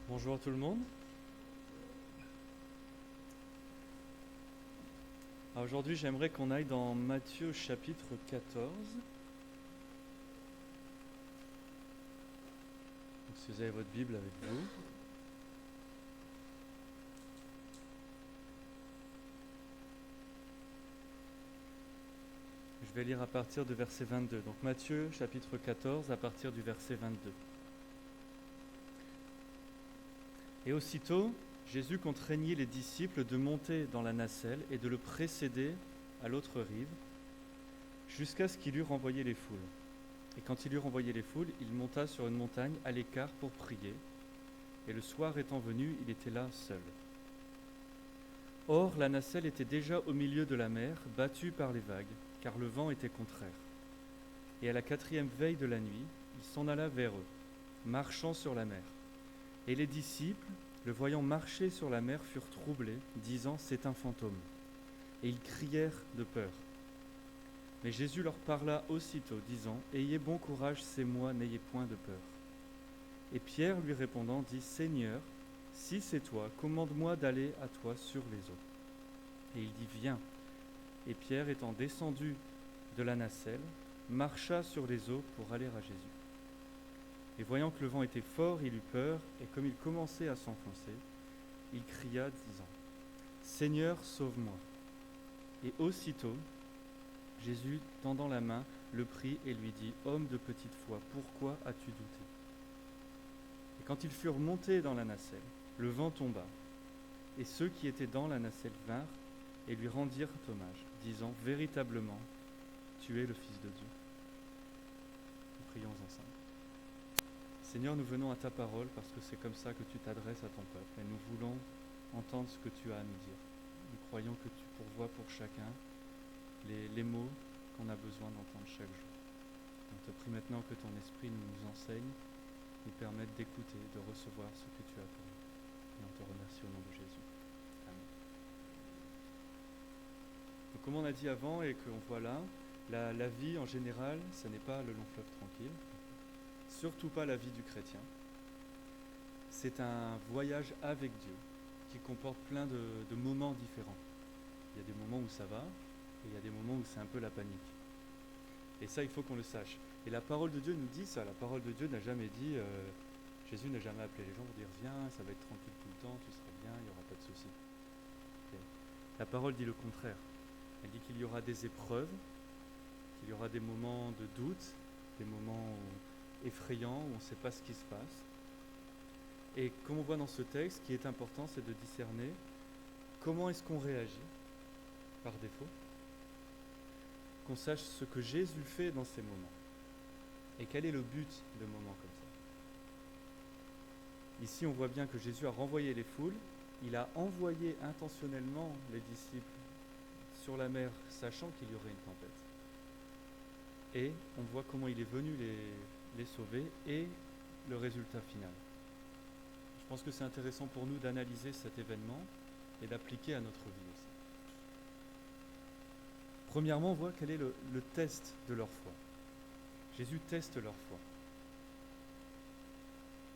Bonjour tout le monde. Alors aujourd'hui, j'aimerais qu'on aille dans Matthieu chapitre 14. Donc, si vous avez votre Bible avec vous. Je vais lire à partir du verset 22. Donc Matthieu chapitre 14 à partir du verset 22. Et aussitôt, Jésus contraignit les disciples de monter dans la nacelle et de le précéder à l'autre rive, jusqu'à ce qu'il eût renvoyé les foules. Et quand il eut renvoyé les foules, il monta sur une montagne à l'écart pour prier. Et le soir étant venu, il était là seul. Or, la nacelle était déjà au milieu de la mer, battue par les vagues, car le vent était contraire. Et à la 4e veille de la nuit, il s'en alla vers eux, marchant sur la mer. Et les disciples, le voyant marcher sur la mer, furent troublés, disant « C'est un fantôme ». Et ils crièrent de peur. Mais Jésus leur parla aussitôt, disant « Ayez bon courage, c'est moi, n'ayez point de peur ». Et Pierre lui répondant dit « Seigneur, si c'est toi, commande-moi d'aller à toi sur les eaux. » Et il dit « Viens ». Et Pierre, étant descendu de la nacelle, marcha sur les eaux pour aller à Jésus. Et voyant que le vent était fort, il eut peur, et comme il commençait à s'enfoncer, il cria, disant « Seigneur, sauve-moi ». Et aussitôt, Jésus, tendant la main, le prit et lui dit « Homme de petite foi, pourquoi as-tu douté ?» Et quand ils furent montés dans la nacelle, le vent tomba, et ceux qui étaient dans la nacelle vinrent et lui rendirent hommage, disant « Véritablement, tu es le Fils de Dieu. » Prions ensemble. Seigneur, nous venons à ta parole parce que c'est comme ça que tu t'adresses à ton peuple et nous voulons entendre ce que tu as à nous dire. Nous croyons que tu pourvois pour chacun les mots qu'on a besoin d'entendre chaque jour. On te prie maintenant que ton esprit nous enseigne, nous permette d'écouter, de recevoir ce que tu as pour nous. Et on te remercie au nom de Jésus. Amen. Donc, comme on a dit avant et qu'on voit là, la vie en général, ce n'est pas le long fleuve tranquille. Surtout pas la vie du chrétien. C'est un voyage avec Dieu qui comporte plein de moments différents. Il y a des moments où ça va et il y a des moments où c'est un peu la panique. Et ça, il faut qu'on le sache. Et la parole de Dieu nous dit ça. La parole de Dieu n'a jamais dit, Jésus n'a jamais appelé les gens pour dire viens, ça va être tranquille tout le temps, tu seras bien, il n'y aura pas de soucis. Okay. La parole dit le contraire. Elle dit qu'il y aura des épreuves, qu'il y aura des moments de doute, des moments effrayants, où on ne sait pas ce qui se passe. Et comme on voit dans ce texte, ce qui est important, c'est de discerner comment est-ce qu'on réagit par défaut, qu'on sache ce que Jésus fait dans ces moments, et quel est le but de moments comme ça. Ici, on voit bien que Jésus a renvoyé les foules, il a envoyé intentionnellement les disciples sur la mer, sachant qu'il y aurait une tempête. Et on voit comment il est venu les sauver et le résultat final. Je pense que c'est intéressant pour nous d'analyser cet événement et d'appliquer à notre vie aussi. Premièrement, on voit quel est le test de leur foi. Jésus teste leur foi.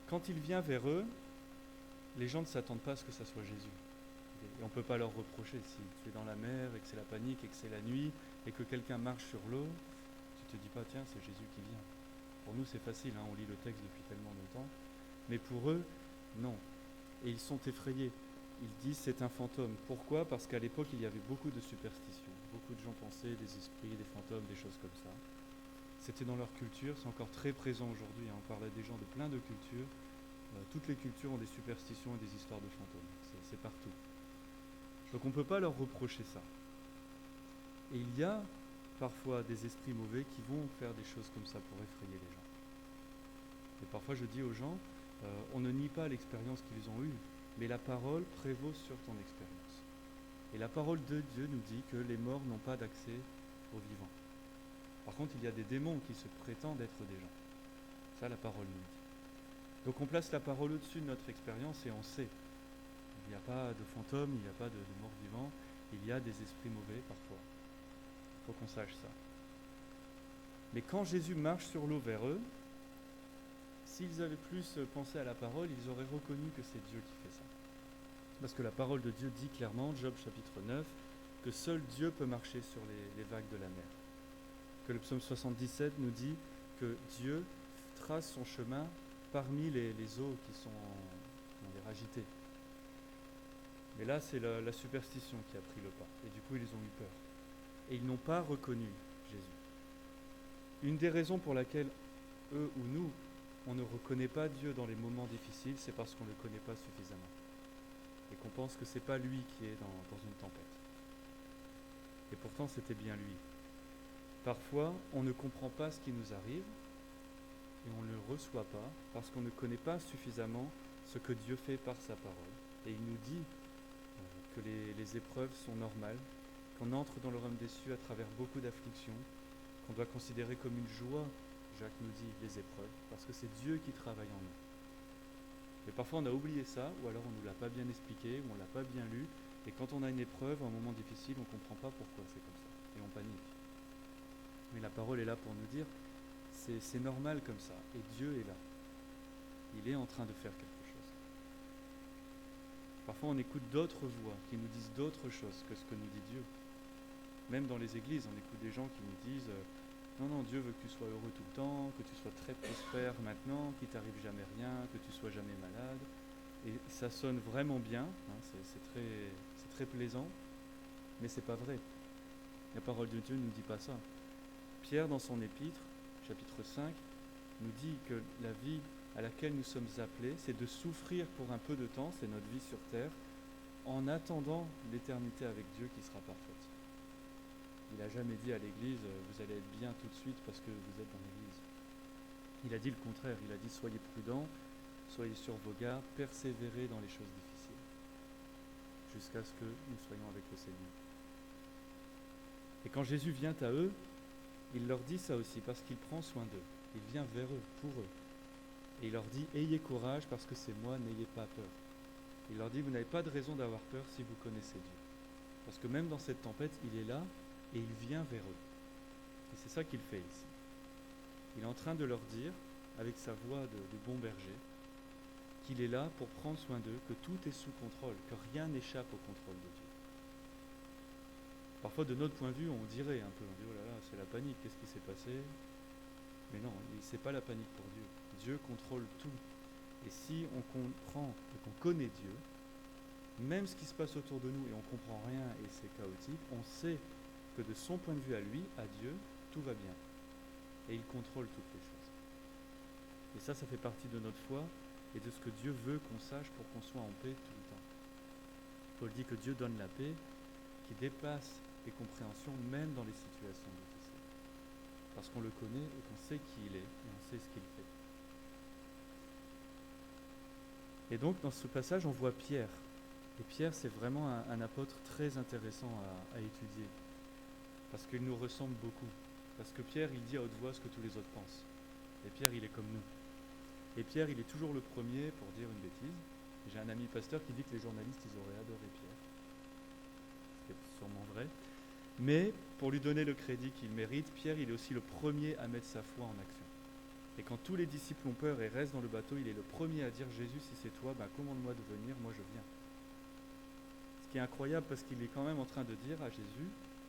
Quand il vient vers eux, les gens ne s'attendent pas à ce que ça soit Jésus. Et on ne peut pas leur reprocher. Si tu es dans la mer et que c'est la panique et que c'est la nuit et que quelqu'un marche sur l'eau, tu ne te dis pas, tiens, c'est Jésus qui vient. Pour nous, c'est facile, hein, on lit le texte depuis tellement longtemps. Mais pour eux, non. Et ils sont effrayés. Ils disent c'est un fantôme. Pourquoi ? Parce qu'à l'époque, il y avait beaucoup de superstitions. Beaucoup de gens pensaient des esprits, des fantômes, des choses comme ça. C'était dans leur culture, c'est encore très présent aujourd'hui. Hein. On parle à des gens de plein de cultures. Toutes les cultures ont des superstitions et des histoires de fantômes. C'est partout. Donc on ne peut pas leur reprocher ça. Et il y a parfois des esprits mauvais qui vont faire des choses comme ça pour effrayer les gens. Et parfois je dis aux gens, on ne nie pas l'expérience qu'ils ont eue, mais la parole prévaut sur ton expérience. Et la parole de Dieu nous dit que les morts n'ont pas d'accès aux vivants. Par contre, il y a des démons qui se prétendent être des gens. Ça, la parole nous dit. Donc on place la parole au-dessus de notre expérience et on sait. Il n'y a pas de fantômes, il n'y a pas de morts vivants, il y a des esprits mauvais parfois. Il faut qu'on sache ça. Mais quand Jésus marche sur l'eau vers eux, s'ils avaient plus pensé à la parole, ils auraient reconnu que c'est Dieu qui fait ça. Parce que la parole de Dieu dit clairement, Job chapitre 9, que seul Dieu peut marcher sur les vagues de la mer. Que le psaume 77 nous dit que Dieu trace son chemin parmi les eaux qui sont agitées. Mais là, c'est la superstition qui a pris le pas. Et du coup, ils ont eu peur. Et ils n'ont pas reconnu Jésus. Une des raisons pour laquelle eux ou nous, on ne reconnaît pas Dieu dans les moments difficiles, c'est parce qu'on ne le connaît pas suffisamment. Et qu'on pense que ce n'est pas lui qui est dans une tempête. Et pourtant, c'était bien lui. Parfois, on ne comprend pas ce qui nous arrive et on ne le reçoit pas parce qu'on ne connaît pas suffisamment ce que Dieu fait par sa parole. Et il nous dit que les épreuves sont normales, qu'on entre dans le royaume des cieux à travers beaucoup d'afflictions, qu'on doit considérer comme une joie, Jacques nous dit, les épreuves, parce que c'est Dieu qui travaille en nous. Mais parfois on a oublié ça, ou alors on ne nous l'a pas bien expliqué, ou on ne l'a pas bien lu, et quand on a une épreuve, un moment difficile, on ne comprend pas pourquoi c'est comme ça, et on panique. Mais la parole est là pour nous dire, c'est normal comme ça, et Dieu est là. Il est en train de faire quelque chose. Parfois on écoute d'autres voix qui nous disent d'autres choses que ce que nous dit Dieu. Même dans les églises, on écoute des gens qui nous disent non, Dieu veut que tu sois heureux tout le temps, que tu sois très prospère maintenant, qu'il t'arrive jamais rien, que tu sois jamais malade. Et ça sonne vraiment bien, c'est très plaisant, mais c'est pas vrai. La parole de Dieu ne nous dit pas ça. Pierre, dans son épître, chapitre 5, nous dit que la vie à laquelle nous sommes appelés, c'est de souffrir pour un peu de temps, c'est notre vie sur terre, en attendant l'éternité avec Dieu qui sera parfaite. Il n'a jamais dit à l'Église, vous allez être bien tout de suite parce que vous êtes dans l'Église. Il a dit le contraire, il a dit soyez prudents, soyez sur vos gardes, persévérez dans les choses difficiles, jusqu'à ce que nous soyons avec le Seigneur. Et quand Jésus vient à eux, il leur dit ça aussi, parce qu'il prend soin d'eux. Il vient vers eux, pour eux. Et il leur dit, ayez courage parce que c'est moi, n'ayez pas peur. Il leur dit, vous n'avez pas de raison d'avoir peur si vous connaissez Dieu. Parce que même dans cette tempête, il est là et il vient vers eux. Et c'est ça qu'il fait ici. Il est en train de leur dire, avec sa voix de bon berger, qu'il est là pour prendre soin d'eux, que tout est sous contrôle, que rien n'échappe au contrôle de Dieu. Parfois, de notre point de vue, on dirait un peu, on dit, oh là là, c'est la panique, qu'est-ce qui s'est passé ? Mais non, ce n'est pas la panique pour Dieu. Dieu contrôle tout. Et si on comprend et qu'on connaît Dieu, même ce qui se passe autour de nous et on ne comprend rien et c'est chaotique, on sait que de son point de vue à lui, à Dieu, tout va bien. Et il contrôle toutes les choses. Et ça fait partie de notre foi et de ce que Dieu veut qu'on sache pour qu'on soit en paix tout le temps. Paul dit que Dieu donne la paix qui dépasse les compréhensions même dans les situations difficiles. Parce qu'on le connaît et qu'on sait qui il est et on sait ce qu'il fait. Et donc dans ce passage on voit Pierre. Et Pierre c'est vraiment un apôtre très intéressant à étudier. Parce qu'il nous ressemble beaucoup. Parce que Pierre il dit à haute voix ce que tous les autres pensent. Et Pierre il est comme nous. Et Pierre il est toujours le premier pour dire une bêtise. J'ai un ami pasteur qui dit que les journalistes ils auraient adoré Pierre. C'est sûrement vrai. Mais pour lui donner le crédit qu'il mérite, Pierre il est aussi le premier à mettre sa foi en action. Et quand tous les disciples ont peur et restent dans le bateau, il est le premier à dire « Jésus, si c'est toi, commande-moi de venir, moi je viens ». Ce qui est incroyable parce qu'il est quand même en train de dire à Jésus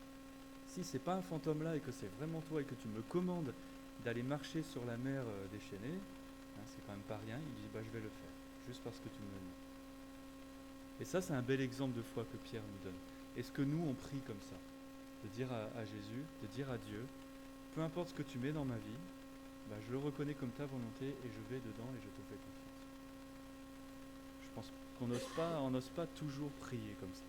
« Si c'est pas un fantôme là et que c'est vraiment toi et que tu me commandes d'aller marcher sur la mer déchaînée, c'est quand même pas rien », il dit « je vais le faire, juste parce que tu me le dis ». Et ça c'est un bel exemple de foi que Pierre nous donne. Est-ce que nous on prie comme ça ? De dire à Jésus, de dire à Dieu, peu importe ce que tu mets dans ma vie, je le reconnais comme ta volonté et je vais dedans et je te fais confiance. Je pense qu'on n'ose pas toujours prier comme ça.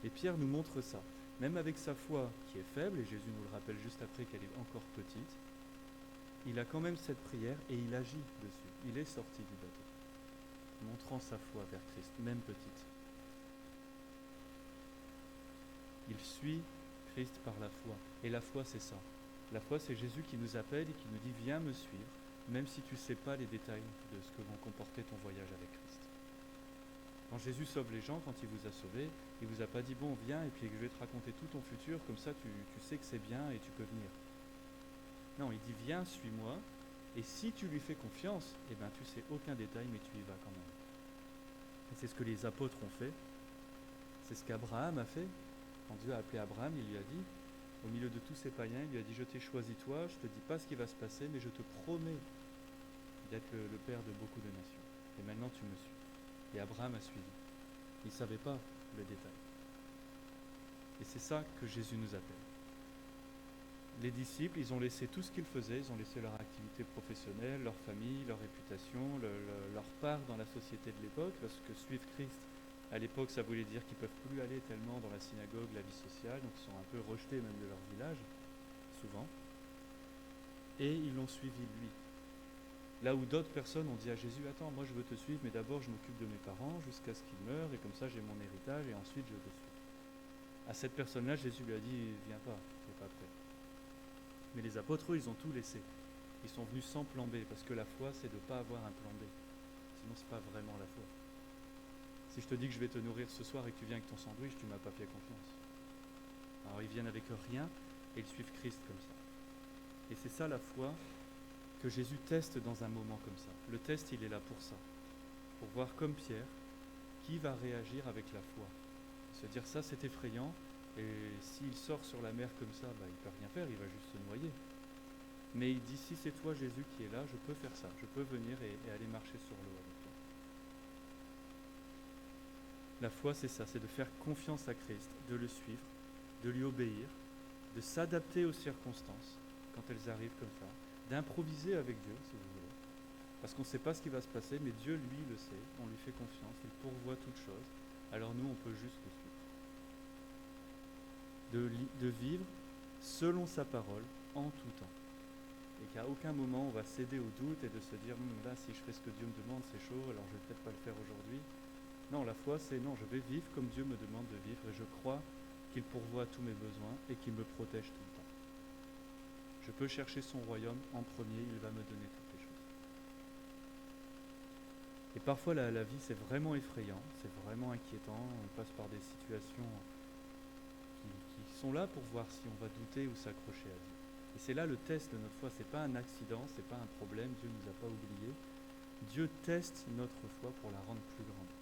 Et Pierre nous montre ça. Même avec sa foi qui est faible, et Jésus nous le rappelle juste après qu'elle est encore petite, il a quand même cette prière et il agit dessus. Il est sorti du bateau, montrant sa foi vers Christ, même petite. Il suit Christ par la foi. Et la foi, c'est ça. La foi, c'est Jésus qui nous appelle et qui nous dit « Viens me suivre », même si tu ne sais pas les détails de ce que vont comporter ton voyage avec Christ. Quand Jésus sauve les gens, quand il vous a sauvés, il ne vous a pas dit « Bon, viens et puis je vais te raconter tout ton futur, comme ça tu sais que c'est bien et tu peux venir ». Non, il dit « Viens, suis-moi » Et si tu lui fais confiance, eh ben, tu sais aucun détail, mais tu y vas quand même. Et c'est ce que les apôtres ont fait. C'est ce qu'Abraham a fait. Quand Dieu a appelé Abraham, il lui a dit, au milieu de tous ces païens, il lui a dit, je t'ai choisi toi, je ne te dis pas ce qui va se passer, mais je te promets d'être le père de beaucoup de nations. Et maintenant tu me suis. Et Abraham a suivi. Il ne savait pas le détail. Et c'est ça que Jésus nous appelle. Les disciples, ils ont laissé tout ce qu'ils faisaient, ils ont laissé leur activité professionnelle, leur famille, leur réputation, leur part dans la société de l'époque, parce que suivre Christ, à l'époque, ça voulait dire qu'ils ne peuvent plus aller tellement dans la synagogue, la vie sociale, donc ils sont un peu rejetés même de leur village, souvent. Et ils l'ont suivi lui. Là où d'autres personnes ont dit à Jésus, attends, moi je veux te suivre, mais d'abord je m'occupe de mes parents jusqu'à ce qu'ils meurent, et comme ça j'ai mon héritage, et ensuite je te suis. À cette personne-là, Jésus lui a dit, viens pas, tu n'es pas prêt. Mais les apôtres, eux, ils ont tout laissé. Ils sont venus sans plan B, parce que la foi, c'est de ne pas avoir un plan B. Sinon, ce n'est pas vraiment la foi. Si je te dis que je vais te nourrir ce soir et que tu viens avec ton sandwich, tu ne m'as pas fait confiance. Alors, ils viennent avec rien et ils suivent Christ comme ça. Et c'est ça la foi que Jésus teste dans un moment comme ça. Le test, il est là pour ça. Pour voir comme Pierre, qui va réagir avec la foi. Se dire ça, c'est effrayant. Et s'il sort sur la mer comme ça, il ne peut rien faire, il va juste se noyer. Mais il dit, si c'est toi Jésus qui est là, je peux faire ça, je peux venir et aller marcher sur l'eau avec toi. La foi, c'est ça, c'est de faire confiance à Christ, de le suivre, de lui obéir, de s'adapter aux circonstances quand elles arrivent comme ça, d'improviser avec Dieu, si vous voulez. Parce qu'on ne sait pas ce qui va se passer, mais Dieu, lui, le sait, on lui fait confiance, il pourvoit toutes choses, alors nous, on peut juste le suivre. De vivre selon sa parole en tout temps. Et qu'à aucun moment on va céder au doute et de se dire là si je fais ce que Dieu me demande c'est chaud, alors je vais peut-être pas le faire aujourd'hui. Non, la foi c'est non, je vais vivre comme Dieu me demande de vivre et je crois qu'il pourvoit tous mes besoins et qu'il me protège tout le temps. Je peux chercher son royaume en premier, il va me donner toutes les choses. Et parfois la vie c'est vraiment effrayant, c'est vraiment inquiétant, on passe par des situations qui sont là pour voir si on va douter ou s'accrocher à Dieu. Et c'est là le test de notre foi, c'est pas un accident, c'est pas un problème, Dieu ne nous a pas oubliés. Dieu teste notre foi pour la rendre plus grande.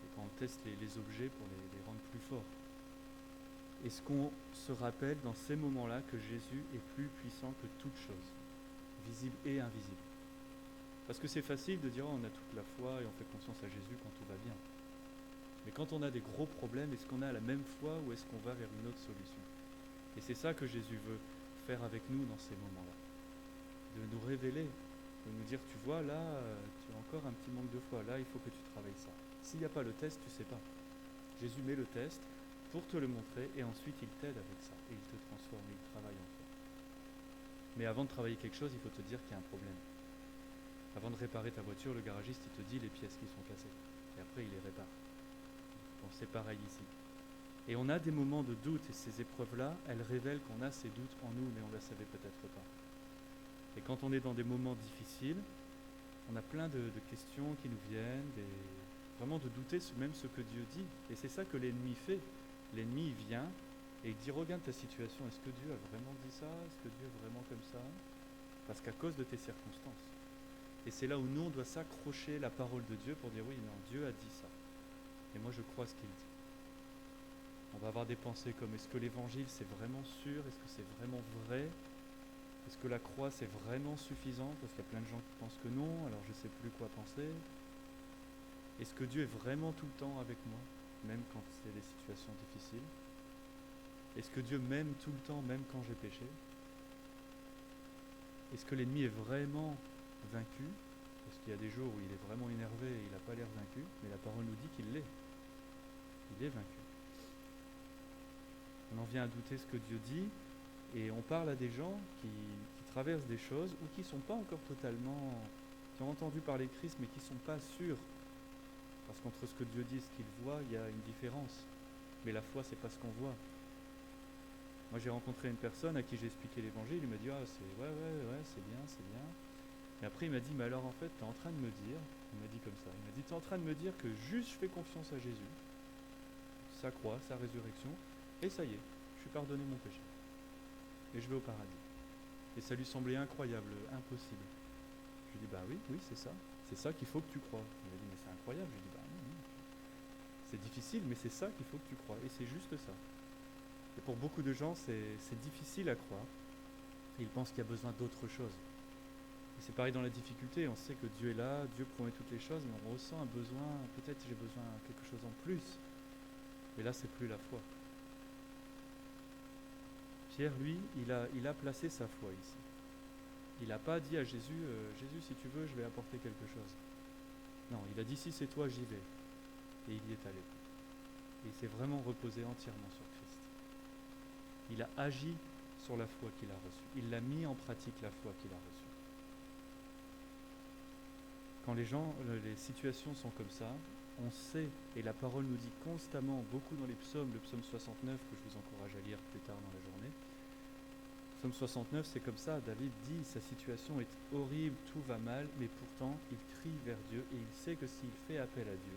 Et quand on teste les objets pour les rendre plus forts. Est-ce qu'on se rappelle dans ces moments-là que Jésus est plus puissant que toute chose, visible et invisible? Parce que c'est facile de dire on a toute la foi et on fait confiance à Jésus quand tout va bien. Mais quand on a des gros problèmes, est-ce qu'on a la même foi ou est-ce qu'on va vers une autre solution? Et c'est ça que Jésus veut faire avec nous dans ces moments-là. De nous révéler, de nous dire, tu vois, là, tu as encore un petit manque de foi, là, il faut que tu travailles ça. S'il n'y a pas le test, tu ne sais pas. Jésus met le test pour te le montrer et ensuite il t'aide avec ça. Et il te transforme, il travaille en toi. Mais avant de travailler quelque chose, il faut te dire qu'il y a un problème. Avant de réparer ta voiture, le garagiste, il te dit les pièces qui sont cassées. Et après, il les répare. Bon, c'est pareil ici. Et on a des moments de doute, et ces épreuves-là, elles révèlent qu'on a ces doutes en nous, mais on ne la savait peut-être pas. Et quand on est dans des moments difficiles, on a plein de questions qui nous viennent, vraiment de douter même ce que Dieu dit. Et c'est ça que l'ennemi fait. L'ennemi, il vient et il dit, regarde ta situation, est-ce que Dieu a vraiment dit ça? Est-ce que Dieu est vraiment comme ça? Parce qu'à cause de tes circonstances. Et c'est là où nous, on doit s'accrocher la parole de Dieu pour dire, oui, non, Dieu a dit ça. Et moi, je crois ce qu'il dit. On va avoir des pensées comme, est-ce que l'évangile, c'est vraiment sûr? Est-ce que c'est vraiment vrai? Est-ce que la croix, c'est vraiment suffisant? Parce qu'il y a plein de gens qui pensent que non, alors je ne sais plus quoi penser. Est-ce que Dieu est vraiment tout le temps avec moi, même quand c'est des situations difficiles? Est-ce que Dieu m'aime tout le temps, même quand j'ai péché? Est-ce que l'ennemi est vraiment vaincu? Parce qu'il y a des jours où il est vraiment énervé et il n'a pas l'air vaincu, mais la parole nous dit qu'il l'est. Il est vaincu. On en vient à douter ce que Dieu dit, et on parle à des gens qui traversent des choses ou qui ne sont pas encore totalement, qui ont entendu parler de Christ, mais qui ne sont pas sûrs. Parce qu'entre ce que Dieu dit et ce qu'ils voient, il y a une différence. Mais la foi, c'est pas ce qu'on voit. Moi, j'ai rencontré une personne à qui j'ai expliqué l'évangile, il m'a dit, ouais, c'est bien. Et après, il m'a dit, mais alors en fait, tu es en train de me dire, il m'a dit comme ça, il m'a dit, tu es en train de me dire que juste je fais confiance à Jésus, sa croix, sa résurrection, et ça y est, je suis pardonné mon péché. Et je vais au paradis. Et ça lui semblait incroyable, impossible. Je lui dis, bah oui, c'est ça qu'il faut que tu crois. Il m'a dit, mais c'est incroyable. Je lui dis, bah non, c'est difficile, mais c'est ça qu'il faut que tu crois. Et c'est juste ça. Et pour beaucoup de gens, c'est difficile à croire. Et ils pensent qu'il y a besoin d'autre chose. Et c'est pareil dans la difficulté, on sait que Dieu est là, Dieu promet toutes les choses, mais on ressent un besoin, peut-être j'ai besoin de quelque chose en plus. Et là, c'est plus la foi. Pierre, lui, il a placé sa foi ici. Il n'a pas dit à Jésus, Jésus, si tu veux, je vais apporter quelque chose. Non, il a dit, si c'est toi, j'y vais. Et il y est allé. Et il s'est vraiment reposé entièrement sur Christ. Il a agi sur la foi qu'il a reçue. Il a mis en pratique la foi qu'il a reçue. Quand les situations sont comme ça, on sait, et la parole nous dit constamment, beaucoup dans les psaumes, le psaume 69, que je vous encourage à lire plus tard dans la journée. Psaume 69, c'est comme ça, David dit, sa situation est horrible, tout va mal, mais pourtant, il crie vers Dieu, et il sait que s'il fait appel à Dieu,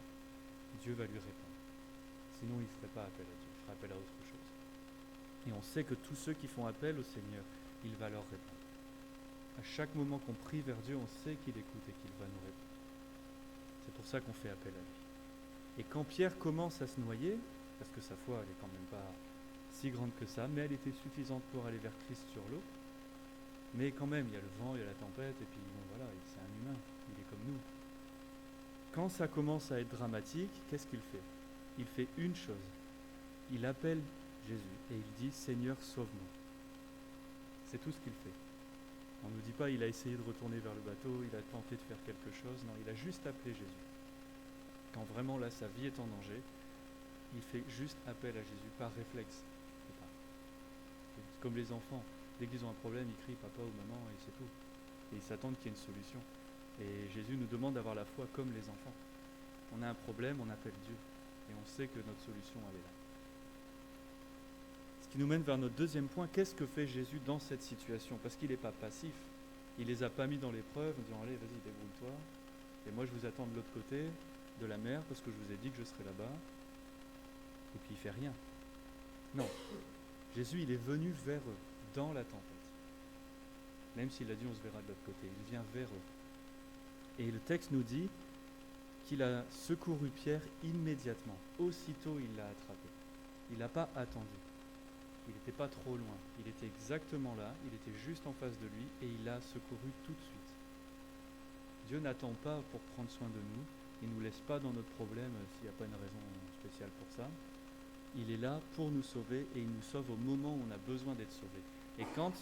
Dieu va lui répondre. Sinon, il ne ferait pas appel à Dieu, il ferait appel à autre chose. Et on sait que tous ceux qui font appel au Seigneur, il va leur répondre. À chaque moment qu'on prie vers Dieu, on sait qu'il écoute et qu'il va nous répondre. C'est pour ça qu'on fait appel à lui. Et quand Pierre commence à se noyer, parce que sa foi, elle n'est quand même pas si grande que ça, mais elle était suffisante pour aller vers Christ sur l'eau, mais quand même, il y a le vent, il y a la tempête, et puis bon voilà, c'est un humain, il est comme nous. Quand ça commence à être dramatique, qu'est-ce qu'il fait ? Il fait une chose. Il appelle Jésus et il dit « Seigneur, sauve-moi ». C'est tout ce qu'il fait. On ne nous dit pas il a essayé de retourner vers le bateau, il a tenté de faire quelque chose. Non, il a juste appelé Jésus. Quand vraiment là sa vie est en danger, il fait juste appel à Jésus par réflexe. C'est comme les enfants. Dès qu'ils ont un problème, ils crient papa ou maman et c'est tout. Et ils s'attendent qu'il y ait une solution. Et Jésus nous demande d'avoir la foi comme les enfants. On a un problème, on appelle Dieu. Et on sait que notre solution, elle est là. Ce qui nous mène vers notre deuxième point, qu'est-ce que fait Jésus dans cette situation ? Parce qu'il n'est pas passif. Il ne les a pas mis dans l'épreuve en disant « Allez, vas-y, débrouille-toi. Et moi, je vous attends de l'autre côté de la mer parce que je vous ai dit que je serai là-bas. » Et puis, il ne fait rien. Non. Jésus, il est venu vers eux, dans la tempête. Même s'il a dit « On se verra de l'autre côté », il vient vers eux. Et le texte nous dit qu'il a secouru Pierre immédiatement. Aussitôt, il l'a attrapé. Il n'a pas attendu. Il n'était pas trop loin. Il était exactement là. Il était juste en face de lui et il l'a secouru tout de suite. Dieu n'attend pas pour prendre soin de nous. Il ne nous laisse pas dans notre problème s'il n'y a pas une raison spéciale pour ça. Il est là pour nous sauver et il nous sauve au moment où on a besoin d'être sauvé. Et quand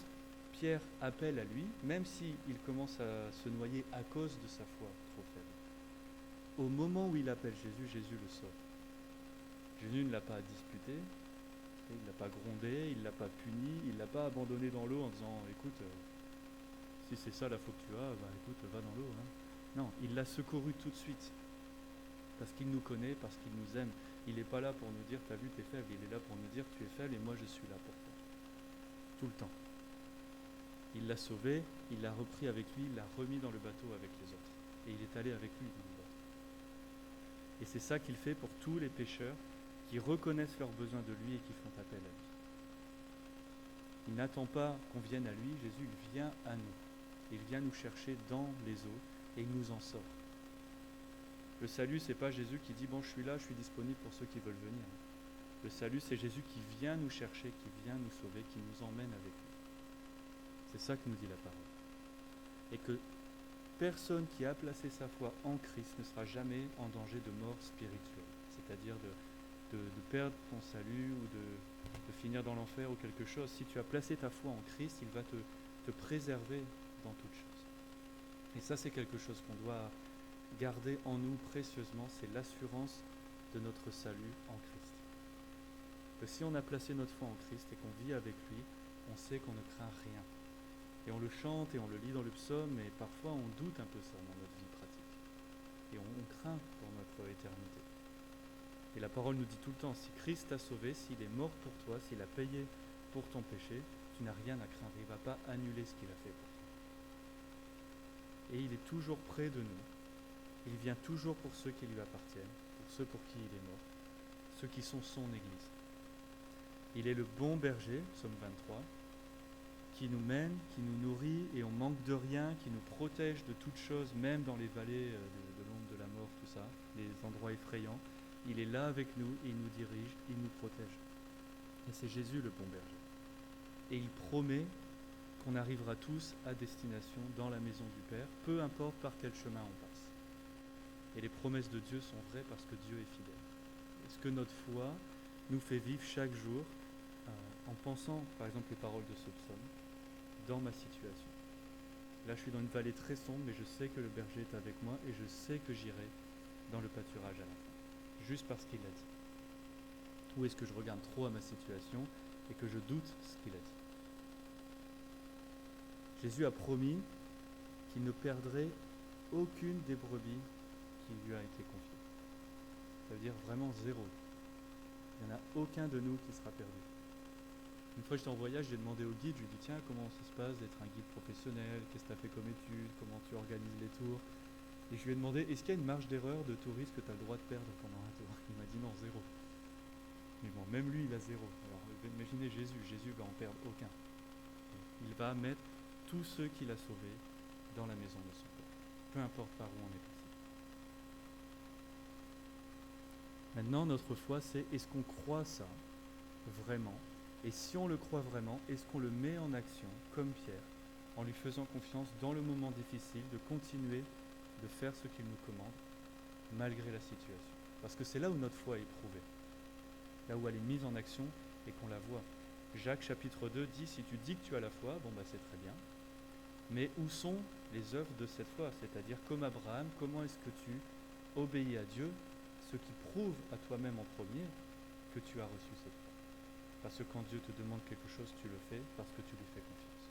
Pierre appelle à lui, même s'il commence à se noyer à cause de sa foi trop faible, au moment où il appelle Jésus, Jésus le sauve. Jésus ne l'a pas disputé, il ne l'a pas grondé, il ne l'a pas puni, il ne l'a pas abandonné dans l'eau en disant « Écoute, si c'est ça la foi que tu as, écoute, va dans l'eau. » Non, il l'a secouru tout de suite. Parce qu'il nous connaît, parce qu'il nous aime. Il n'est pas là pour nous dire « T'as vu, t'es faible », il est là pour nous dire « Tu es faible et moi je suis là pour toi. » Tout le temps. Il l'a sauvé, il l'a repris avec lui, il l'a remis dans le bateau avec les autres. Et il est allé avec lui dans le bateau. Et c'est ça qu'il fait pour tous les pécheurs qui reconnaissent leurs besoins de lui et qui font appel à lui. Il n'attend pas qu'on vienne à lui, Jésus il vient à nous. Il vient nous chercher dans les eaux et il nous en sort. Le salut, c'est pas Jésus qui dit « Bon, je suis là, je suis disponible pour ceux qui veulent venir ». Le salut, c'est Jésus qui vient nous chercher, qui vient nous sauver, qui nous emmène avec lui. C'est ça que nous dit la parole. Et que personne qui a placé sa foi en Christ ne sera jamais en danger de mort spirituelle, c'est-à-dire de perdre ton salut ou de finir dans l'enfer ou quelque chose. Si tu as placé ta foi en Christ, il va te préserver dans toutes choses. Et ça, c'est quelque chose qu'on doit garder en nous précieusement, c'est l'assurance de notre salut en Christ. Que si on a placé notre foi en Christ et qu'on vit avec lui, on sait qu'on ne craint rien. Et on le chante et on le lit dans le psaume, mais parfois on doute un peu ça dans notre vie pratique. Et on craint pour notre éternité. Et la parole nous dit tout le temps, si Christ t'a sauvé, s'il est mort pour toi, s'il a payé pour ton péché, tu n'as rien à craindre. Il ne va pas annuler ce qu'il a fait pour toi. Et il est toujours près de nous. Il vient toujours pour ceux qui lui appartiennent, pour ceux pour qui il est mort, ceux qui sont son Église. Il est le bon berger, psaume 23, qui nous mène, qui nous nourrit et on manque de rien, qui nous protège de toutes choses, même dans les vallées de l'ombre de la mort, tout ça, les endroits effrayants. Il est là avec nous, il nous dirige, il nous protège. Et c'est Jésus le bon berger. Et il promet qu'on arrivera tous à destination dans la maison du Père, peu importe par quel chemin on passe. Et les promesses de Dieu sont vraies parce que Dieu est fidèle. Et ce que notre foi nous fait vivre chaque jour, en pensant, par exemple, les paroles de ce psaume, dans ma situation. Là, je suis dans une vallée très sombre, mais je sais que le berger est avec moi et je sais que j'irai dans le pâturage à la fin, juste parce qu'il l'a dit. Ou est-ce que je regarde trop à ma situation et que je doute ce qu'il a dit? Jésus a promis qu'il ne perdrait aucune des brebis qui lui a été confiée. Ça veut dire vraiment zéro. Il n'y en a aucun de nous qui sera perdu. Une fois j'étais en voyage, j'ai demandé au guide, je lui ai dit tiens, comment ça se passe d'être un guide professionnel, qu'est-ce que tu as fait comme étude, comment tu organises les tours. Et je lui ai demandé, est-ce qu'il y a une marge d'erreur de touriste que tu as le droit de perdre pendant un tour? Il m'a dit non, zéro. Mais bon, même lui, il a zéro. Alors imaginez Jésus va en perdre aucun. Il va mettre tous ceux qu'il a sauvés dans la maison de son Père, peu importe par où on est passé. Maintenant, notre foi, c'est est-ce qu'on croit ça vraiment? Et si on le croit vraiment, est-ce qu'on le met en action, comme Pierre, en lui faisant confiance dans le moment difficile, de continuer de faire ce qu'il nous commande, malgré la situation? Parce que c'est là où notre foi est éprouvée, là où elle est mise en action et qu'on la voit. Jacques chapitre 2 dit, si tu dis que tu as la foi, bon bah c'est très bien, mais où sont les œuvres de cette foi? C'est-à-dire comme Abraham, comment est-ce que tu obéis à Dieu, ce qui prouve à toi-même en premier que tu as reçu cette foi. Parce que quand Dieu te demande quelque chose, tu le fais parce que tu lui fais confiance.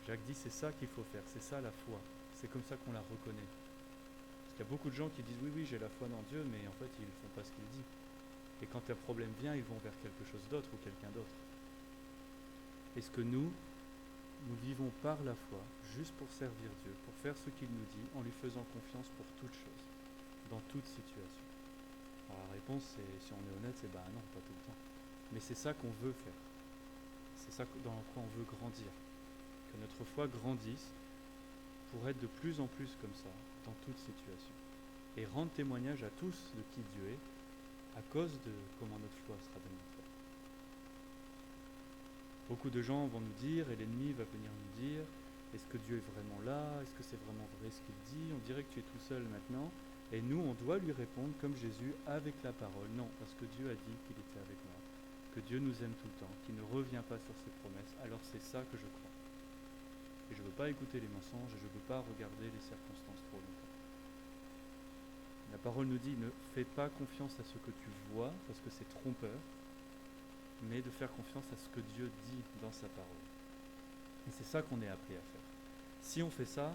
Jacques dit, c'est ça qu'il faut faire, c'est ça la foi. C'est comme ça qu'on la reconnaît. Parce qu'il y a beaucoup de gens qui disent, oui, j'ai la foi dans Dieu, mais en fait, ils ne font pas ce qu'il dit. Et quand un problème vient, ils vont vers quelque chose d'autre ou quelqu'un d'autre. Est-ce que nous vivons par la foi, juste pour servir Dieu, pour faire ce qu'il nous dit, en lui faisant confiance pour toute chose, dans toute situation? Alors la réponse, si on est honnête, c'est non, pas tout le temps. Mais c'est ça qu'on veut faire. C'est ça dans quoi on veut grandir. Que notre foi grandisse pour être de plus en plus comme ça, dans toute situation. Et rendre témoignage à tous de qui Dieu est, à cause de comment notre foi sera démontrée. Beaucoup de gens vont nous dire, et l'ennemi va venir nous dire, est-ce que Dieu est vraiment là? Est-ce que c'est vraiment vrai ce qu'il dit? On dirait que tu es tout seul maintenant. Et nous, on doit lui répondre comme Jésus, avec la parole. Non, parce que Dieu a dit qu'il était avec moi, que Dieu nous aime tout le temps, qu'il ne revient pas sur ses promesses. Alors c'est ça que je crois. Et je ne veux pas écouter les mensonges, et je ne veux pas regarder les circonstances trop longtemps. La parole nous dit, ne fais pas confiance à ce que tu vois, parce que c'est trompeur, mais de faire confiance à ce que Dieu dit dans sa parole. Et c'est ça qu'on est appelé à faire. Si on fait ça,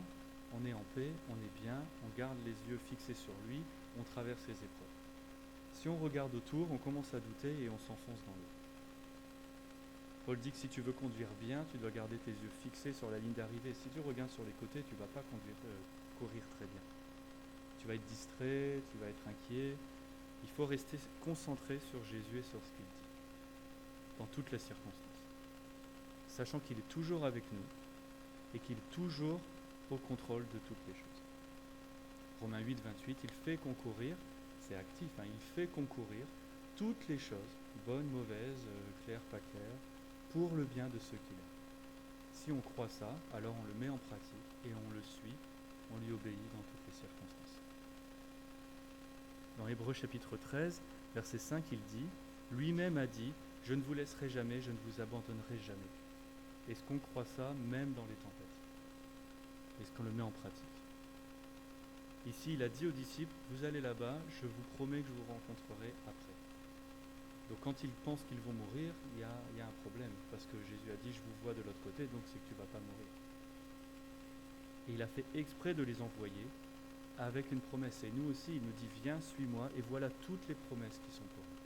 on est en paix, on est bien, on garde les yeux fixés sur lui, on traverse les épreuves. Si on regarde autour, on commence à douter et on s'enfonce dans l'eau. Paul dit que si tu veux conduire bien, tu dois garder tes yeux fixés sur la ligne d'arrivée. Si tu regardes sur les côtés, tu ne vas pas courir très bien. Tu vas être distrait, tu vas être inquiet. Il faut rester concentré sur Jésus et sur ce qu'il dit, dans toutes les circonstances, sachant qu'il est toujours avec nous et qu'il est toujours au contrôle de toutes les choses. Romains 8, 28, il fait concourir, c'est actif, il fait concourir toutes les choses, bonnes, mauvaises, claires, pas claires, pour le bien de ceux qu'il aime. Si on croit ça, alors on le met en pratique et on le suit, on lui obéit dans toutes les circonstances. Dans Hébreux chapitre 13, verset 5, il dit, lui-même a dit, je ne vous laisserai jamais, je ne vous abandonnerai jamais. Est-ce qu'on croit ça même dans les tempêtes? Est-ce qu'on le met en pratique? Ici, il a dit aux disciples, vous allez là-bas, je vous promets que je vous rencontrerai après. Donc quand ils pensent qu'ils vont mourir, il y a un problème, parce que Jésus a dit, je vous vois de l'autre côté, donc c'est que tu ne vas pas mourir. Et il a fait exprès de les envoyer avec une promesse. Et nous aussi, il nous dit, viens, suis-moi, et voilà toutes les promesses qui sont pour nous.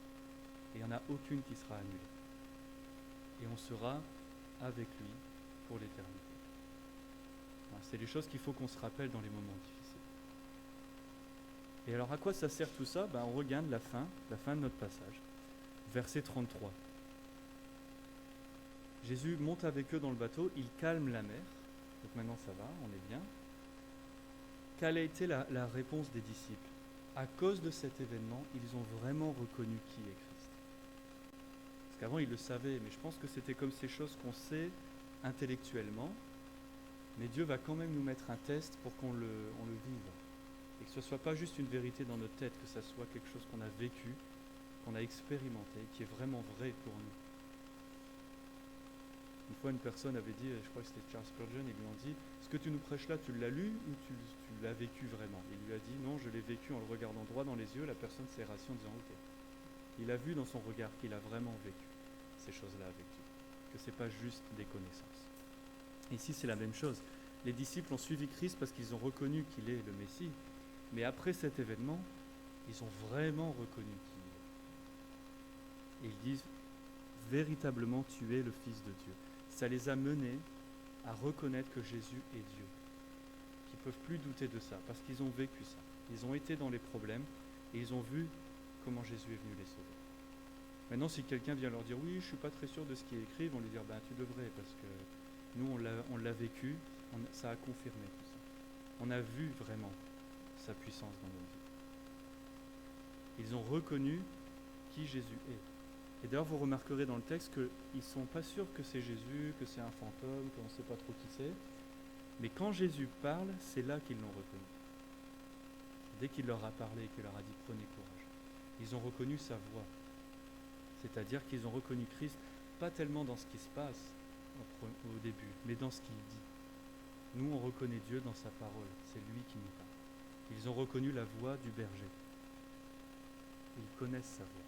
Et il n'y en a aucune qui sera annulée. Et on sera avec lui pour l'éternité. C'est les choses qu'il faut qu'on se rappelle dans les moments difficiles. Et alors à quoi ça sert tout ça? On regarde la fin de notre passage, verset 33. Jésus monte avec eux dans le bateau, il calme la mer. Donc maintenant ça va, on est bien. Quelle a été la réponse des disciples? À cause de cet événement, ils ont vraiment reconnu qui est Christ. Parce qu'avant, ils le savaient, mais je pense que c'était comme ces choses qu'on sait intellectuellement, mais Dieu va quand même nous mettre un test pour qu'on le vive. Et que ce ne soit pas juste une vérité dans notre tête, que ce soit quelque chose qu'on a vécu, qu'on a expérimenté, qui est vraiment vrai pour nous. Une fois, une personne avait dit, je crois que c'était Charles Spurgeon, ils lui ont dit, ce que tu nous prêches là, tu l'as lu ou tu l'as vécu vraiment? Il lui a dit, non, je l'ai vécu en le regardant droit dans les yeux. La personne s'est rassurée en disant, ok. Il a vu dans son regard qu'il a vraiment vécu ces choses-là avec Dieu, que ce n'est pas juste des connaissances. Ici, c'est la même chose. Les disciples ont suivi Christ parce qu'ils ont reconnu qu'il est le Messie, mais après cet événement, ils ont vraiment reconnu qui il est. Et ils disent, véritablement, tu es le Fils de Dieu. Ça les a menés à reconnaître que Jésus est Dieu. Qu'ils ne peuvent plus douter de ça, parce qu'ils ont vécu ça. Ils ont été dans les problèmes et ils ont vu comment Jésus est venu les sauver. Maintenant, si quelqu'un vient leur dire « Oui, je ne suis pas très sûr de ce qui est écrit », ils vont lui dire « Tu devrais, parce que nous, on l'a vécu, ça a confirmé tout ça. On a vu vraiment sa puissance dans nos vies. » Ils ont reconnu qui Jésus est. Et d'ailleurs, vous remarquerez dans le texte qu'ils ne sont pas sûrs que c'est Jésus, que c'est un fantôme, qu'on ne sait pas trop qui c'est. Mais quand Jésus parle, c'est là qu'ils l'ont reconnu. Dès qu'il leur a parlé et qu'il leur a dit « Prenez courage », ils ont reconnu sa voix. C'est-à-dire qu'ils ont reconnu Christ, pas tellement dans ce qui se passe au début, mais dans ce qu'il dit. Nous, on reconnaît Dieu dans sa parole, c'est lui qui nous parle. Ils ont reconnu la voix du berger. Ils connaissent sa voix.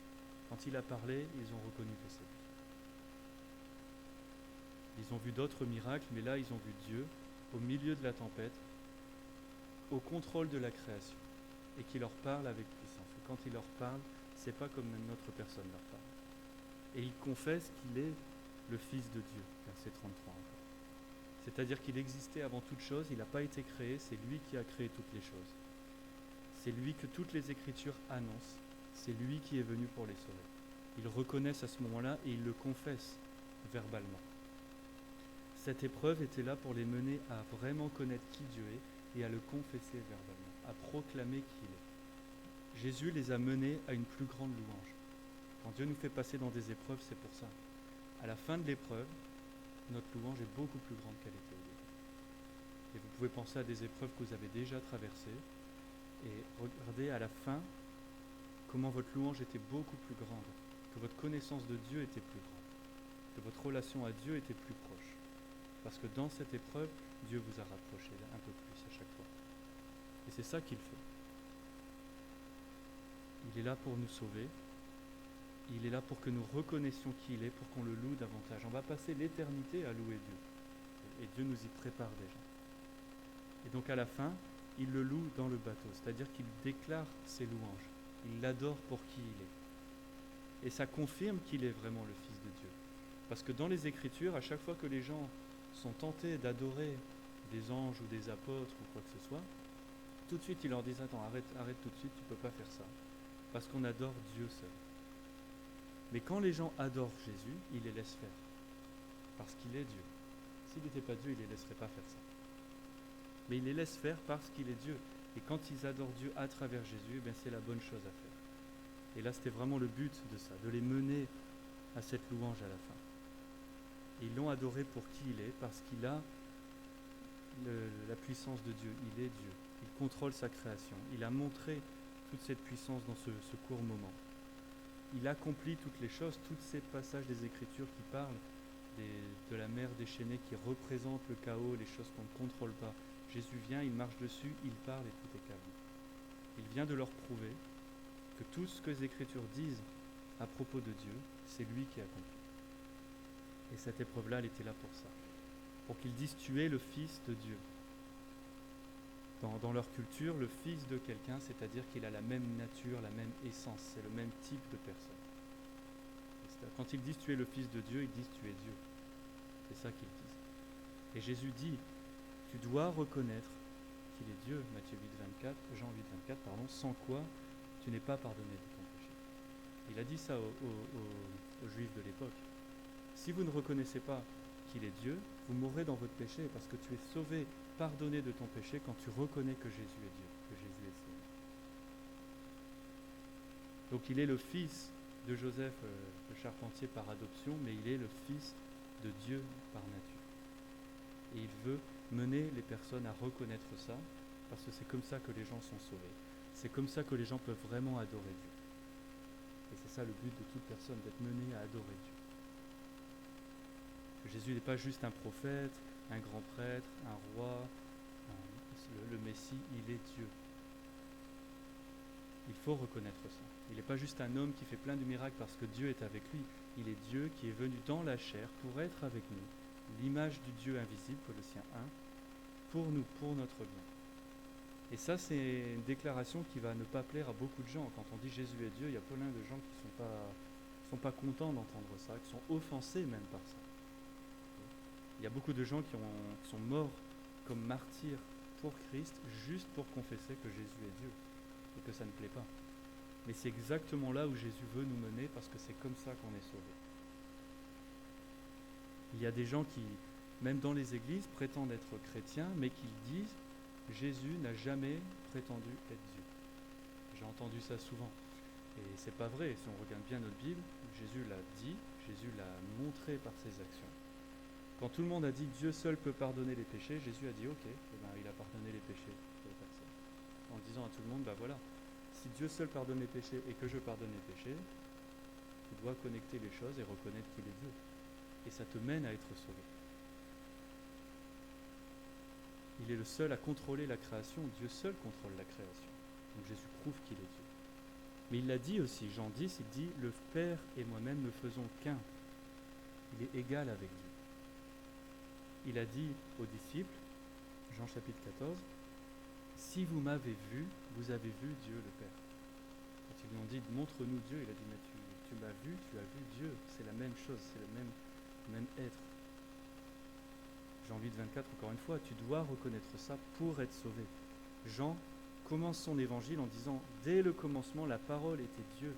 Quand il a parlé, ils ont reconnu que c'est lui. Ils ont vu d'autres miracles, mais là, ils ont vu Dieu au milieu de la tempête, au contrôle de la création, et qui leur parle avec puissance. Et quand il leur parle, c'est pas comme une autre personne leur parle. Et il confesse qu'il est le Fils de Dieu, verset 33 encore. C'est-à-dire qu'il existait avant toute chose, il n'a pas été créé, c'est lui qui a créé toutes les choses. C'est lui que toutes les Écritures annoncent, c'est lui qui est venu pour les sauver. Ils reconnaissent à ce moment-là et ils le confessent verbalement. Cette épreuve était là pour les mener à vraiment connaître qui Dieu est et à le confesser verbalement, à proclamer qui il est. Jésus les a menés à une plus grande louange. Quand Dieu nous fait passer dans des épreuves, c'est pour ça. À la fin de l'épreuve, notre louange est beaucoup plus grande qu'elle était au début. Et vous pouvez penser à des épreuves que vous avez déjà traversées et regardez à la fin comment votre louange était beaucoup plus grande, que votre connaissance de Dieu était plus grande, que votre relation à Dieu était plus proche. Parce que dans cette épreuve, Dieu vous a rapproché un peu plus à chaque fois. Et c'est ça qu'il fait. Il est là pour nous sauver. Il est là pour que nous reconnaissions qui il est, pour qu'on le loue davantage. On va passer l'éternité à louer Dieu. Et Dieu nous y prépare déjà. Et donc à la fin, il le loue dans le bateau, c'est-à-dire qu'il déclare ses louanges. Il l'adore pour qui il est. Et ça confirme qu'il est vraiment le Fils de Dieu. Parce que dans les Écritures, à chaque fois que les gens sont tentés d'adorer des anges ou des apôtres ou quoi que ce soit, tout de suite ils leur disent « Attends, arrête tout de suite, tu ne peux pas faire ça. » Parce qu'on adore Dieu seul. Mais quand les gens adorent Jésus, ils les laissent faire. Parce qu'il est Dieu. S'il n'était pas Dieu, il ne les laisserait pas faire ça. Mais il les laisse faire parce qu'il est Dieu. Et quand ils adorent Dieu à travers Jésus, eh c'est la bonne chose à faire. Et là, c'était vraiment le but de ça, de les mener à cette louange à la fin. Et ils l'ont adoré pour qui il est, parce qu'il a la puissance de Dieu. Il est Dieu. Il contrôle sa création. Il a montré toute cette puissance dans ce court moment. Il accomplit toutes les choses, tous ces passages des Écritures qui parlent de la mer déchaînée, qui représente le chaos, les choses qu'on ne contrôle pas. Jésus vient, il marche dessus, il parle et tout est calme. Il vient de leur prouver que tout ce que les Écritures disent à propos de Dieu, c'est lui qui accomplit. Et cette épreuve-là, elle était là pour ça. Pour qu'ils disent « Tu es le Fils de Dieu ». Dans leur culture, le fils de quelqu'un, c'est-à-dire qu'il a la même nature, la même essence, c'est le même type de personne. Quand ils disent tu es le Fils de Dieu, ils disent tu es Dieu. C'est ça qu'ils disent. Et Jésus dit, tu dois reconnaître qu'il est Dieu, Matthieu 8, 24, Jean 8, 24, sans quoi tu n'es pas pardonné de ton péché. Il a dit ça aux Juifs de l'époque. Si vous ne reconnaissez pas qu'il est Dieu, vous mourrez dans votre péché parce que tu es sauvé, pardonné de ton péché quand tu reconnais que Jésus est Dieu, que Jésus est Seigneur. Donc il est le fils de Joseph, le charpentier par adoption, mais il est le fils de Dieu par nature. Et il veut mener les personnes à reconnaître ça, parce que c'est comme ça que les gens sont sauvés. C'est comme ça que les gens peuvent vraiment adorer Dieu. Et c'est ça le but de toute personne, d'être mené à adorer Dieu. Que Jésus n'est pas juste un prophète, un grand prêtre, un roi, le Messie, il est Dieu. Il faut reconnaître ça. Il n'est pas juste un homme qui fait plein de miracles parce que Dieu est avec lui. Il est Dieu qui est venu dans la chair pour être avec nous. L'image du Dieu invisible, Colossiens 1, pour nous, pour notre bien. Et ça, c'est une déclaration qui va ne pas plaire à beaucoup de gens. Quand on dit Jésus est Dieu, il y a plein de gens qui ne sont pas contents d'entendre ça, qui sont offensés même par ça. Il y a beaucoup de gens qui sont morts comme martyrs pour Christ, juste pour confesser que Jésus est Dieu, et que ça ne plaît pas. Mais c'est exactement là où Jésus veut nous mener, parce que c'est comme ça qu'on est sauvé. Il y a des gens qui, même dans les églises, prétendent être chrétiens, mais qui disent Jésus n'a jamais prétendu être Dieu. J'ai entendu ça souvent. Et c'est pas vrai. Si on regarde bien notre Bible, Jésus l'a dit, Jésus l'a montré par ses actions. Quand tout le monde a dit Dieu seul peut pardonner les péchés, Jésus a dit ok, il a pardonné les péchés des personnes. En disant à tout le monde, voilà, si Dieu seul pardonne les péchés et que je pardonne les péchés, tu dois connecter les choses et reconnaître qu'il est Dieu. Et ça te mène à être sauvé. Il est le seul à contrôler la création. Dieu seul contrôle la création. Donc Jésus prouve qu'il est Dieu. Mais il l'a dit aussi, Jean 10, il dit « Le Père et moi-même ne faisons qu'un ». Il est égal avec Dieu. Il a dit aux disciples, Jean chapitre 14, « Si vous m'avez vu, vous avez vu Dieu le Père ». Quand ils lui ont dit « Montre-nous Dieu », il a dit « Mais tu m'as vu, tu as vu Dieu ». C'est la même chose, c'est le même être. Jean 8, 24, encore une fois, tu dois reconnaître ça pour être sauvé. Jean commence son évangile en disant « Dès le commencement, la parole était Dieu,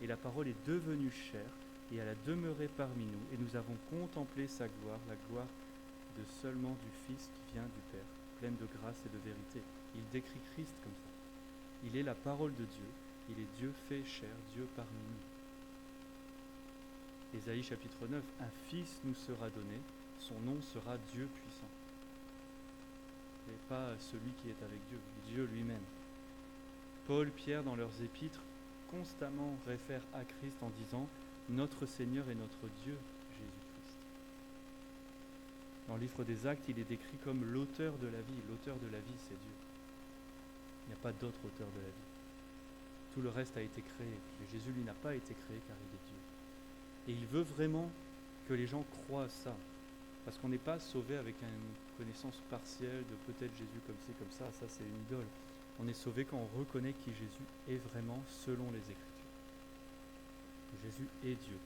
et la parole est devenue chair, et elle a demeuré parmi nous, et nous avons contemplé sa gloire, la gloire de seulement du Fils qui vient du Père, pleine de grâce et de vérité. » Il décrit Christ comme ça. Il est la parole de Dieu, il est Dieu fait chair, Dieu parmi nous. Ésaïe chapitre 9, « Un Fils nous sera donné, son nom sera Dieu puissant. » Et pas celui qui est avec Dieu, Dieu lui-même. Paul, Pierre, dans leurs épîtres, constamment réfèrent à Christ en disant « Notre Seigneur et notre Dieu, Jésus-Christ ». Dans le livre des Actes, il est décrit comme l'auteur de la vie. L'auteur de la vie, c'est Dieu. Il n'y a pas d'autre auteur de la vie. Tout le reste a été créé. Mais Jésus, lui, n'a pas été créé car il est Dieu. Et il veut vraiment que les gens croient ça. Parce qu'on n'est pas sauvé avec une connaissance partielle de peut-être Jésus comme ci, comme ça c'est une idole. On est sauvé quand on reconnaît qui Jésus est vraiment selon les Écritures. Jésus est Dieu.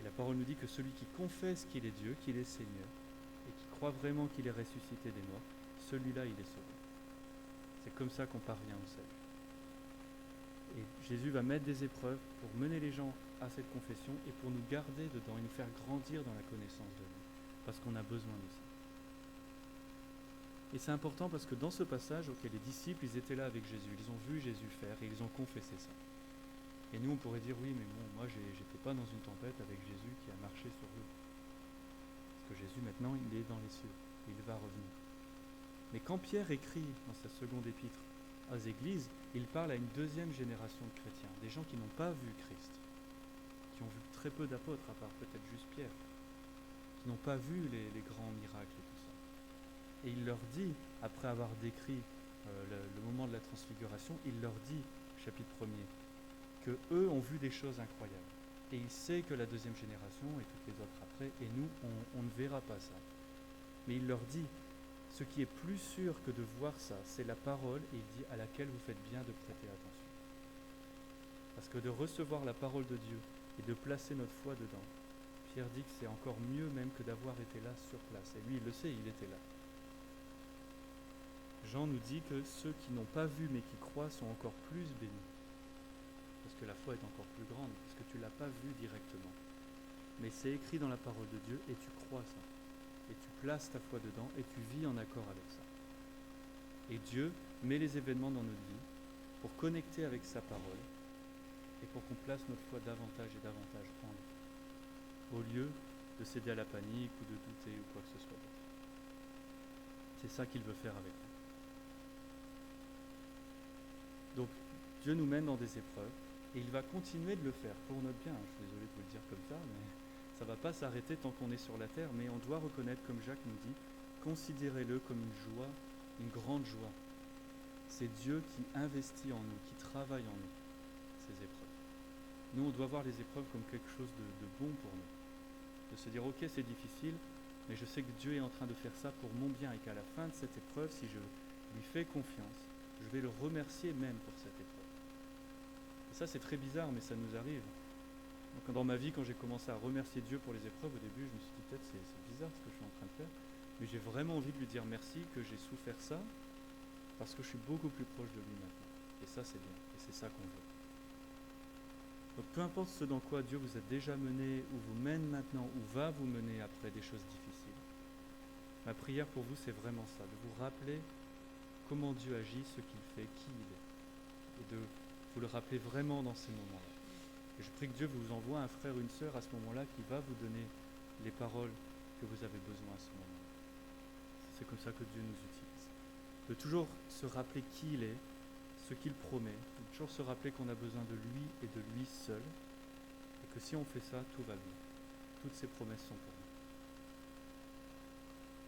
Et la parole nous dit que celui qui confesse qu'il est Dieu, qu'il est Seigneur, et qui croit vraiment qu'il est ressuscité des morts, celui-là, il est sauvé. C'est comme ça qu'on parvient au salut. Et Jésus va mettre des épreuves pour mener les gens à cette confession et pour nous garder dedans et nous faire grandir dans la connaissance de lui. Parce qu'on a besoin de ça. Et c'est important parce que dans ce passage, les disciples, ils étaient là avec Jésus, ils ont vu Jésus faire et ils ont confessé ça. Et nous, on pourrait dire, oui, mais bon, moi, j'étais pas dans une tempête avec Jésus qui a marché sur l'eau. Parce que Jésus, maintenant, il est dans les cieux, il va revenir. Mais quand Pierre écrit dans sa seconde épître aux églises, il parle à une deuxième génération de chrétiens, des gens qui n'ont pas vu Christ, qui ont vu très peu d'apôtres, à part peut-être juste Pierre, qui n'ont pas vu les grands miracles et tout ça. Et il leur dit, après avoir décrit le moment de la transfiguration, il leur dit, chapitre 1er, que eux ont vu des choses incroyables. Et il sait que la deuxième génération et toutes les autres après, et nous, on ne verra pas ça. Mais il leur dit, ce qui est plus sûr que de voir ça, c'est la parole, et il dit, à laquelle vous faites bien de prêter attention. Parce que de recevoir la parole de Dieu et de placer notre foi dedans, Pierre dit que c'est encore mieux même que d'avoir été là sur place. Et lui, il le sait, il était là. Jean nous dit que ceux qui n'ont pas vu mais qui croient sont encore plus bénis. Parce que la foi est encore plus grande, parce que tu ne l'as pas vu directement. mais c'est écrit dans la parole de Dieu et tu crois ça. Et tu places ta foi dedans et tu vis en accord avec ça. Et Dieu met les événements dans notre vie pour connecter avec sa parole et pour qu'on place notre foi davantage et davantage en lui, au lieu de céder à la panique ou de douter ou quoi que ce soit d'autre. C'est ça qu'il veut faire avec nous. Donc Dieu nous mène dans des épreuves et il va continuer de le faire pour notre bien. Je suis désolé de vous le dire comme ça, mais ça ne va pas s'arrêter tant qu'on est sur la terre, mais on doit reconnaître, comme Jacques nous dit, considérez-le comme une joie, une grande joie. C'est Dieu qui investit en nous, qui travaille en nous, ces épreuves. Nous, on doit voir les épreuves comme quelque chose de bon pour nous. De se dire, ok, c'est difficile, mais je sais que Dieu est en train de faire ça pour mon bien et qu'à la fin de cette épreuve, si je lui fais confiance, je vais le remercier même pour cette épreuve. Et ça, c'est très bizarre, mais ça nous arrive. Donc, dans ma vie, quand j'ai commencé à remercier Dieu pour les épreuves, au début, je me suis dit, peut-être c'est bizarre ce que je suis en train de faire, mais j'ai vraiment envie de lui dire merci, que j'ai souffert ça, parce que je suis beaucoup plus proche de lui maintenant. Et ça, c'est bien, et c'est ça qu'on veut. Donc peu importe ce dans quoi Dieu vous a déjà mené, ou vous mène maintenant, ou va vous mener après des choses difficiles, ma prière pour vous, c'est vraiment ça, de vous rappeler comment Dieu agit, ce qu'il fait, qui il est, et de vous le rappeler vraiment dans ces moments-là. Et je prie que Dieu vous envoie un frère ou une sœur à ce moment-là qui va vous donner les paroles que vous avez besoin à ce moment-là. C'est comme ça que Dieu nous utilise. De toujours se rappeler qui il est, ce qu'il promet, de toujours se rappeler qu'on a besoin de lui et de lui seul, et que si on fait ça, tout va bien. Toutes ses promesses sont pour nous.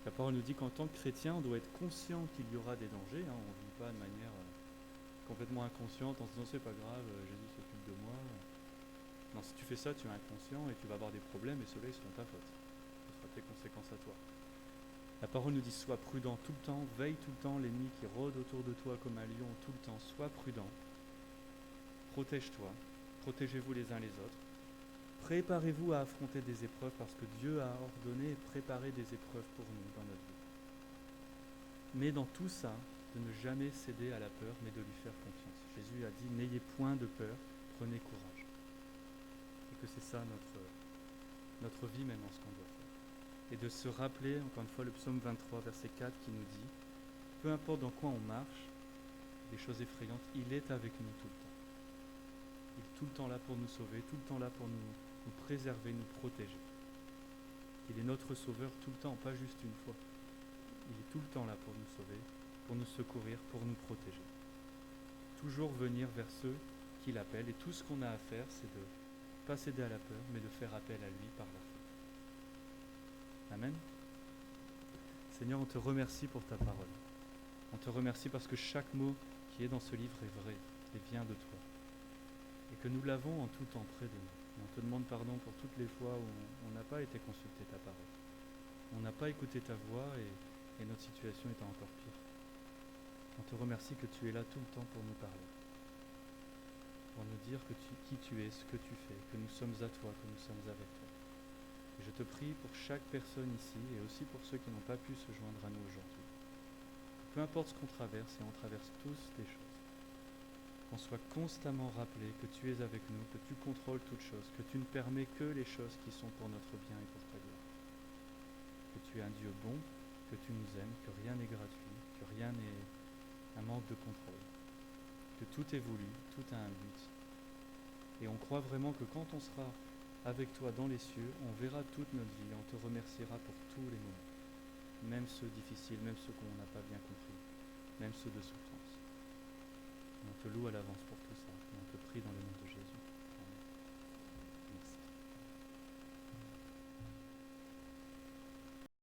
La parole nous dit qu'en tant que chrétien, on doit être conscient qu'il y aura des dangers. On ne vit pas de manière complètement inconsciente en se disant c'est pas grave, Jésus s'occupe de moi. Non, si tu fais ça, tu es inconscient et tu vas avoir des problèmes et ceux-là, ils seront ta faute. Ce sera tes conséquences à toi. La parole nous dit sois prudent tout le temps, veille tout le temps, l'ennemi qui rôde autour de toi comme un lion tout le temps, sois prudent. Protège-toi, protégez-vous les uns les autres. Préparez-vous à affronter des épreuves parce que Dieu a ordonné et préparé des épreuves pour nous dans notre vie. Mais dans tout ça, de ne jamais céder à la peur, mais de lui faire confiance. Jésus a dit, n'ayez point de peur, prenez courage. Et que c'est ça notre vie maintenant, ce qu'on doit faire. Et de se rappeler, encore une fois, le psaume 23, verset 4, qui nous dit, peu importe dans quoi on marche, des choses effrayantes, il est avec nous tout le temps. Il est tout le temps là pour nous sauver, tout le temps là pour nous préserver, nous protéger. Il est notre sauveur tout le temps, pas juste une fois. Il est tout le temps là pour nous sauver, pour nous secourir, pour nous protéger. Toujours venir vers ceux qui l'appellent. Et tout ce qu'on a à faire, c'est de ne pas céder à la peur, mais de faire appel à lui par la foi. Amen. Seigneur, on te remercie pour ta parole. On te remercie parce que chaque mot qui est dans ce livre est vrai et vient de toi. Et que nous l'avons en tout temps près de nous. Et on te demande pardon pour toutes les fois où on n'a pas été consulter ta parole. On n'a pas écouté ta voix et notre situation était encore pire. On te remercie que tu es là tout le temps pour nous parler. Pour nous dire qui tu es, ce que tu fais, que nous sommes à toi, que nous sommes avec toi. Et je te prie pour chaque personne ici et aussi pour ceux qui n'ont pas pu se joindre à nous aujourd'hui. Peu importe ce qu'on traverse, et on traverse tous des choses, qu'on soit constamment rappelé que tu es avec nous, que tu contrôles toutes choses, que tu ne permets que les choses qui sont pour notre bien et pour ta gloire. Que tu es un Dieu bon, que tu nous aimes, que rien n'est gratuit, que rien n'est un manque de contrôle, que tout est voulu, tout a un but. Et on croit vraiment que quand on sera avec toi dans les cieux, on verra toute notre vie, on te remerciera pour tous les moments, même ceux difficiles, même ceux qu'on n'a pas bien compris, même ceux de souffrance. On te loue à l'avance.